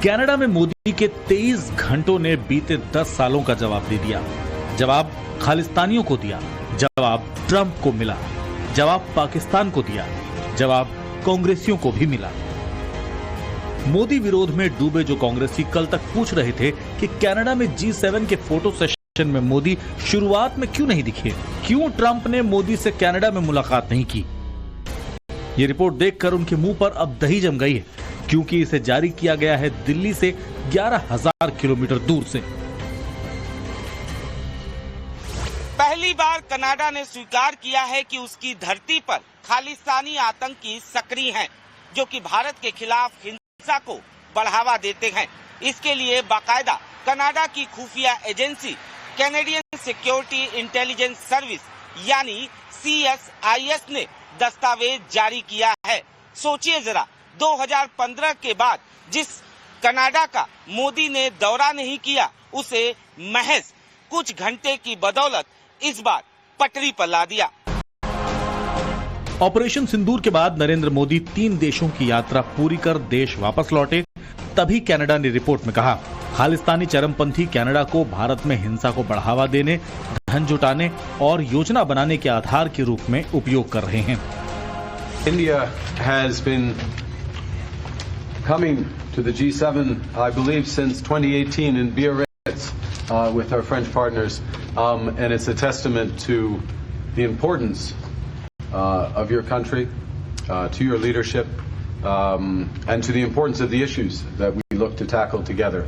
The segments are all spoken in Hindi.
कनाडा में मोदी के 23 घंटों ने बीते 10 सालों का जवाब दे दिया। जवाब खालिस्तानियों को दिया, जवाब ट्रंप को मिला, जवाब पाकिस्तान को दिया, जवाब कांग्रेसियों को भी मिला। मोदी विरोध में डूबे जो कांग्रेसी कल तक पूछ रहे थे कि कनाडा में G7 के फोटो सेशन में मोदी शुरुआत में क्यों नहीं दिखे, क्यों ट्रंप ने मोदी से कनाडा में मुलाकात नहीं की। ये रिपोर्ट देखकर उनके मुंह पर अब दही जम गई है, क्योंकि इसे जारी किया गया है दिल्ली से 11,000 किलोमीटर दूर से। पहली बार कनाडा ने स्वीकार किया है कि उसकी धरती पर खालिस्तानी आतंकी सक्रिय हैं, जो कि भारत के खिलाफ हिंसा को बढ़ावा देते हैं। इसके लिए बाकायदा कनाडा की खुफिया agency Canadian security intelligence service यानी CSIS ने दस्तावेज जारी किया है। सोचिए जरा, 2015 के बाद जिस कनाडा का मोदी ने दौरा नहीं किया, उसे महज कुछ घंटे की बदौलत इस बार पटरी पर ला दिया। ऑपरेशन सिंदूर के बाद नरेंद्र मोदी 3 देशों की यात्रा पूरी कर देश वापस लौटे। तभी कनाडा ने रिपोर्ट में कहा, खालिस्तानी चरमपंथी कनाडा को भारत में हिंसा को बढ़ावा देने, धन जुटाने और योजना बनाने के आधार के रूप में उपयोग कर रहे हैं। India has been coming to the G7, I believe, since 2018 in Biarritz with our French partners, and it's a testament to the importance of your country, to your leadership, and to the importance of the issues that we look to tackle together,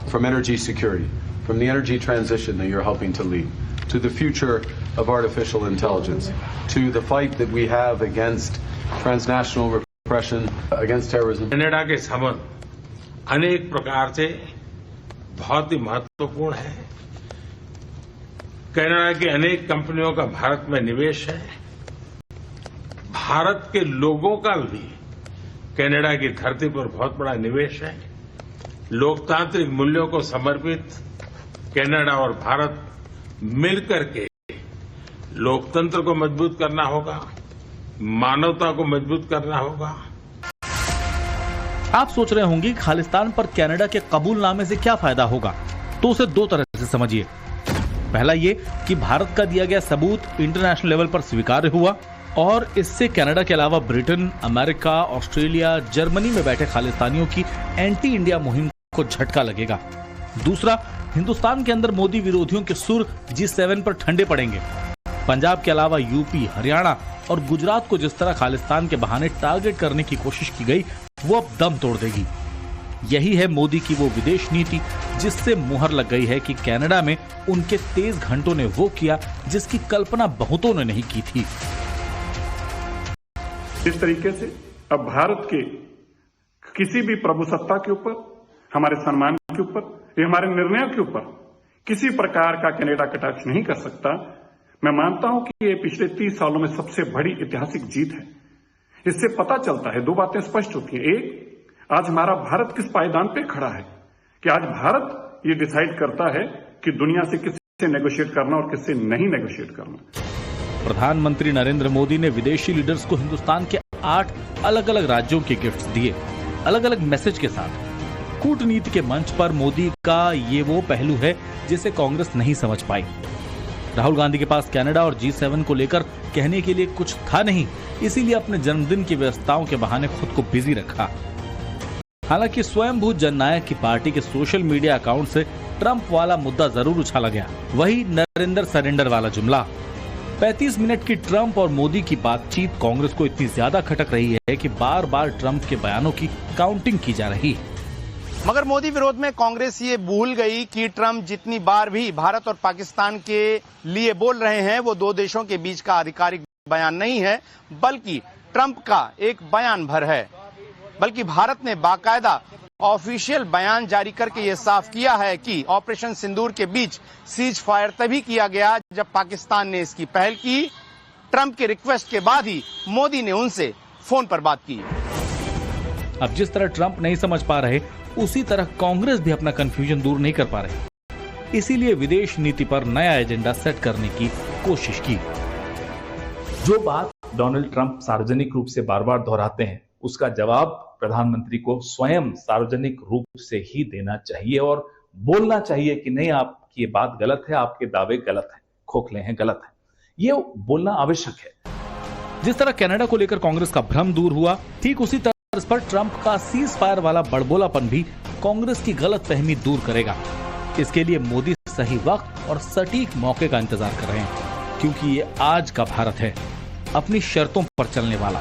from energy security, from the energy transition that you're helping to lead, to the future of artificial intelligence, to the fight that we have against transnational repression, against terrorism. Canada के संबंध अनेक प्रकार से बहुत ही महत्वपूर्ण है। कनाडा की अनेक कंपनियों का भारत में निवेश है। भारत के लोगों का भी कनाडा की धरती पर बहुत बड़ा निवेश है। लोकतांत्रिक मूल्यों को समर्पित कनाडा और भारत मिलकर के लोकतंत्र को मजबूत करना होगा, मानवता को मजबूत करना होगा। आप सोच रहे होंगे खालिस्तान पर कनाडा के कबूलनामे से क्या फायदा होगा, तो उसे 2 तरह से समझिए। पहला ये कि भारत का दिया गया सबूत इंटरनेशनल लेवल पर स्वीकार्य हुआ और इससे कनाडा के अलावा ब्रिटेन, अमेरिका, ऑस्ट्रेलिया, जर्मनी में बैठे खालिस्तानियों की एंटी इंडिया मुहिम को झटका लगेगा। दूसरा, हिंदुस्तान के अंदर मोदी विरोधियों के सुर G7 पर ठंडे पड़ेंगे। पंजाब के अलावा यूपी, हरियाणा और गुजरात को जिस तरह खालिस्तान के बहाने टारगेट करने की कोशिश की गई, वो अब दम तोड़ देगी। यही है मोदी की वो विदेश नीति जिससे मुहर लग गई है कि कनाडा में उनके 23 घंटों ने वो किया जिसकी कल्पना बहुतों ने नहीं की थी। इस तरीके से अब भारत के किसी भी प्रभुसत्ता के ऊपर, हमारे सम्मान के ऊपर या हमारे निर्णयों के ऊपर किसी प्रकार का कनाडा कटाक्ष नहीं कर सकता। मैं मानता हूं कि ये पिछले 30 सालों में सबसे बड़ी ऐतिहासिक जीत है। इससे पता चलता है, 2 बातें स्पष्ट होती हैं। एक, आज हमारा भारत किस पायदान पे खड़ा है कि आज भारत ये डिसाइड करता है कि दुनिया से किससे नेगोशिएट करना और किससे नहीं नेगोशिएट करना। प्रधानमंत्री नरेंद्र मोदी ने विदेशी लीडर्स को हिंदुस्तान के 8 अलग अलग राज्यों के गिफ्ट्स दिए, अलग अलग मैसेज के साथ। कूटनीति के मंच पर मोदी का ये वो पहलू है जिसे कांग्रेस नहीं समझ पाई। राहुल गांधी के पास कनाडा और G7 को लेकर कहने के लिए कुछ था नहीं, इसीलिए अपने जन्मदिन की व्यस्तताओं के बहाने खुद को बिजी रखा। हालांकि स्वयंभू जननायक की पार्टी के सोशल मीडिया अकाउंट से ट्रंप वाला मुद्दा जरूर उछाला गया, वही नरेंद्र सरेंडर वाला जुमला। 35 मिनट की ट्रंप और मोदी की बातचीत कांग्रेस को इतनी ज्यादा खटक रही है कि बार बार ट्रंप के बयानों की काउंटिंग की जा रही है। मगर मोदी विरोध में कांग्रेस ये भूल गई कि ट्रंप जितनी बार भी भारत और पाकिस्तान के लिए बोल रहे हैं, वो 2 देशों के बीच का आधिकारिक बयान नहीं है, बल्कि ट्रंप का एक बयान भर है। बल्कि भारत ने बाकायदा ऑफिशियल बयान जारी करके ये साफ किया है कि ऑपरेशन सिंदूर के बीच सीज फायर तभी किया गया जब पाकिस्तान ने इसकी पहल की। ट्रंप के रिक्वेस्ट के बाद ही मोदी ने उनसे फोन पर बात की। अब जिस तरह ट्रंप नहीं समझ पा रहे, उसी तरह कांग्रेस भी अपना कंफ्यूजन दूर नहीं कर पा रहे। इसीलिए विदेश नीति पर नया एजेंडा सेट करने की कोशिश की। जो बात डोनाल्ड ट्रंप सार्वजनिक रूप से बार बार दोहराते हैं, उसका जवाब प्रधानमंत्री को स्वयं सार्वजनिक रूप से ही देना चाहिए और बोलना चाहिए कि नहीं, आपकी ये बात गलत है, आपके दावे गलत है, खोखले हैं, गलत है। ये बोलना आवश्यक है। जिस तरह कनाडा को लेकर कांग्रेस का भ्रम दूर हुआ, ठीक उसी तर्ज पर ट्रंप का सीज फायर वाला बड़बोलापन भी कांग्रेस की गलतफहमी दूर करेगा। इसके लिए मोदी सही वक्त और सटीक मौके का इंतजार कर रहे हैं, क्योंकि ये आज का भारत है, अपनी शर्तों पर चलने वाला।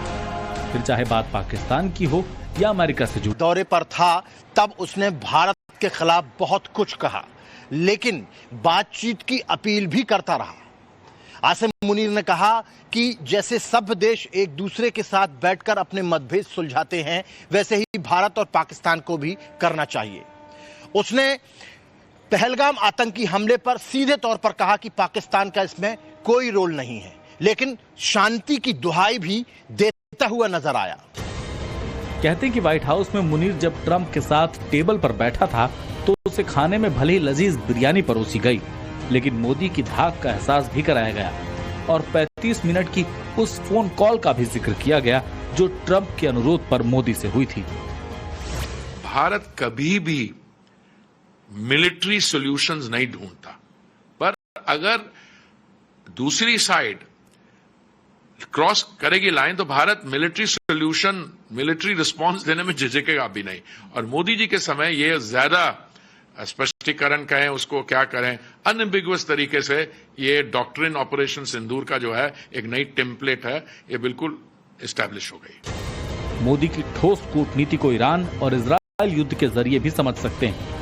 फिर चाहे बात पाकिस्तान की हो या अमेरिका से जुड़ी। दौरे पर था तब उसने भारत के खिलाफ बहुत कुछ कहा, लेकिन बातचीत की अपील भी करता रहा। आसिम मुनीर ने कहा कि जैसे सब देश एक दूसरे के साथ बैठकर अपने मतभेद सुलझाते हैं, वैसे ही भारत और पाकिस्तान को भी करना चाहिए। उसने पहलगाम आतंकी हमले पर सीधे तौर पर कहा कि पाकिस्तान का इसमें कोई रोल नहीं है, लेकिन शांति की दुहाई भी देता हुआ नजर आया। कहते हैं कि व्हाइट हाउस में मुनीर जब ट्रंप के साथ टेबल पर बैठा था तो उसे खाने में भले ही लजीज बिरयानी परोसी गई, लेकिन मोदी की धाक का एहसास भी कराया गया और 35 मिनट की उस फोन कॉल का भी जिक्र किया गया जो ट्रंप के अनुरोध पर मोदी से हुई थी। भारत कभी भी मिलिट्री सॉल्यूशंस नहीं ढूंढता, पर अगर दूसरी साइड क्रॉस करेगी लाइन तो Bharat military solution, military response देने में झिझकेगा भी नहीं। और मोदी जी के समय ये ज्यादा स्पष्टीकरण कहें, उसको क्या करें, अनएम्बिगुअस तरीके से ये डॉक्ट्रिन ऑपरेशन सिंदूर का जो है एक नई टेम्पलेट है, ये बिल्कुल एस्टैब्लिश हो गई। मोदी की ठोस कूटनीति को ईरान और इजरायल युद्ध के जरिए भी समझ सकते हैं।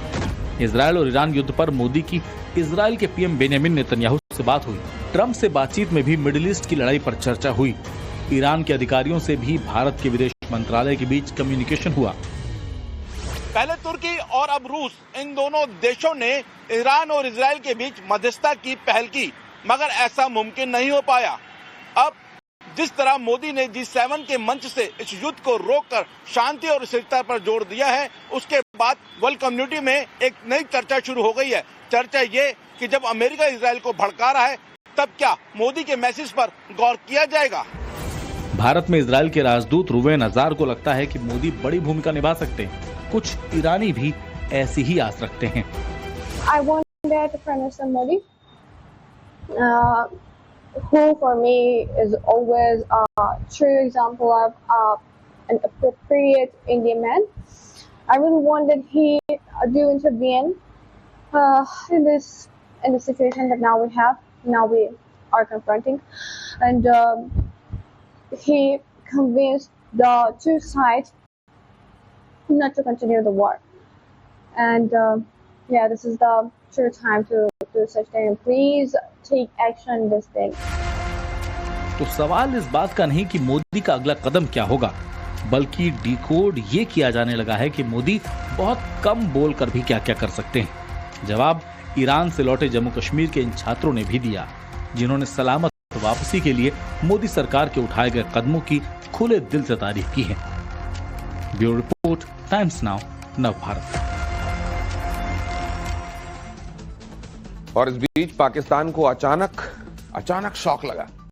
इजरायल और ईरान युद्ध पर मोदी की इजरायल के पीएम बेंजामिन नेतन्याहू से बात हुई। ट्रंप से बातचीत में भी मिडिल ईस्ट की लड़ाई पर चर्चा हुई। ईरान के अधिकारियों से भी भारत के विदेश मंत्रालय के बीच कम्युनिकेशन हुआ। पहले तुर्की और अब रूस, इन दोनों देशों ने ईरान और इजरायल के बीच मध्यस्थता की पहल की, मगर ऐसा मुमकिन नहीं हो पाया। अब जिस तरह मोदी ने G7 के मंच से इस युद्ध को रोककर शांति और स्थिरता पर जोर दिया है, उसके बाद वर्ल्ड कम्युनिटी में एक नई चर्चा शुरू हो गई है। चर्चा ये कि जब अमेरिका इजरायल को भड़का रहा है, तब क्या मोदी के मैसेज पर गौर किया जाएगा? भारत में इजरायल के राजदूत रुवेन अजार को लगता है कि मोदी बड़ी भूमिका निभा सकते हैं। कुछ ईरानी भी ऐसी ही आस रखते हैं। I want that Prime Minister Modi, who for me is always a true example of an appropriate Indian man. I really want that he do intervene in the situation that now we are confronting, and he convinced the two sides not to continue the war. And this is the true time to do such thing. Please take action in this thing. तो सवाल इस बात का नहीं कि मोदी का अगला कदम क्या होगा, बल्कि डिकोड ये किया जाने लगा है कि मोदी बहुत कम बोलकर भी क्या क्या कर सकते हैं। जवाब ईरान से लौटे जम्मू कश्मीर के इन छात्रों ने भी दिया, जिन्होंने सलामत वापसी के लिए मोदी सरकार के उठाए गए कदमों की खुले दिल से तारीफ की है। ब्यूरो रिपोर्ट, टाइम्स नाउ, नव भारत। और इस बीच पाकिस्तान को अचानक शॉक लगा।